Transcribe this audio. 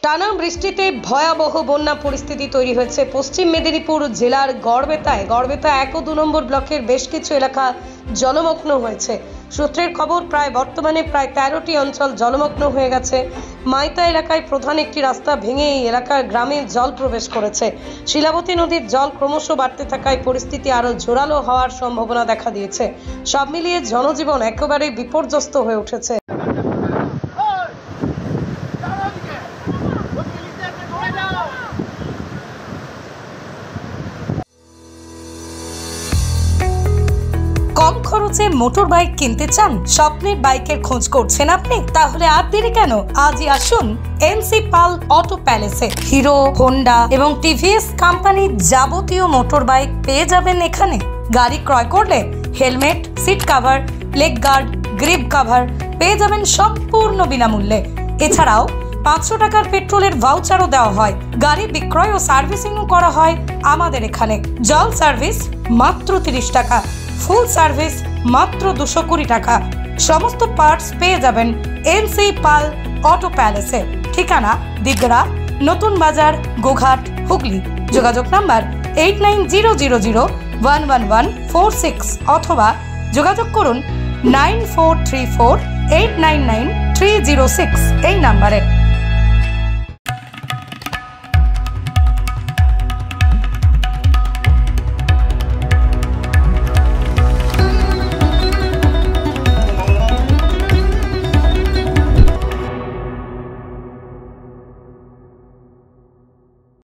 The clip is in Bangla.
টানা বৃষ্টিতে ভয়াবহ বন্যা পরিস্থিতি তৈরি হয়েছে পশ্চিম মেদিনীপুর জেলার গড়বেতায়। গড়বেতা 1 ও 2 নম্বর ব্লকের বেশ কিছু এলাকা জলমগ্ন হয়েছে। সূত্রের খবর, বর্তমানে প্রায় 13টি অঞ্চল জলমগ্ন হয়ে গেছে। মাইতা এলাকায় প্রধান একটি রাস্তা ভেঙে এই এলাকার গ্রামে জল প্রবেশ করেছে। শিলাবতী নদীর জল ক্রমশ বাড়তে থাকায় পরিস্থিতি আরও জোরালো হওয়ার সম্ভাবনা দেখা দিয়েছে। সব মিলিয়ে জনজীবন একেবারে বিপর্যস্ত হয়ে উঠেছে। কম খরচে মোটর বাইক কিনতে চান? স্বপ্নের বাইকের খোঁজ করছেন আপনি? তাহলে আর দেরি কেন, আজই আসুন এনসি পাল অটো প্যালেসে। হিরো, হোন্ডা এবং টিভিএস কোম্পানির যাবতীয় মোটর বাইক পেয়ে যাবেন এখানে। গাড়ি ক্রয় করলে helmet, seat cover, leg guard, grip cover পেয়ে যাবেন সম্পূর্ণ বিনামূল্যে। এছাড়াও 500 টাকার পেট্রোলের ভাউচারও দেওয়া হয়। গাড়ি বিক্রয় ও সার্ভিসিংও করা হয় আমাদের এখানে। জল সার্ভিস মাত্র 30 টাকা, ফুল সার্ভিস মাত্র 220 টাকা। সমস্ত পার্টস পেয়ে যাবেন এনসি পাল অটো প্যালেসে। ঠিকানা দিগড়া, নতুন বাজার, গোঘাট, হুগলি। যোগাযোগ নাম্বার 8900011146 অথবা যোগাযোগ করুন 9434899306 এই নাম্বারে।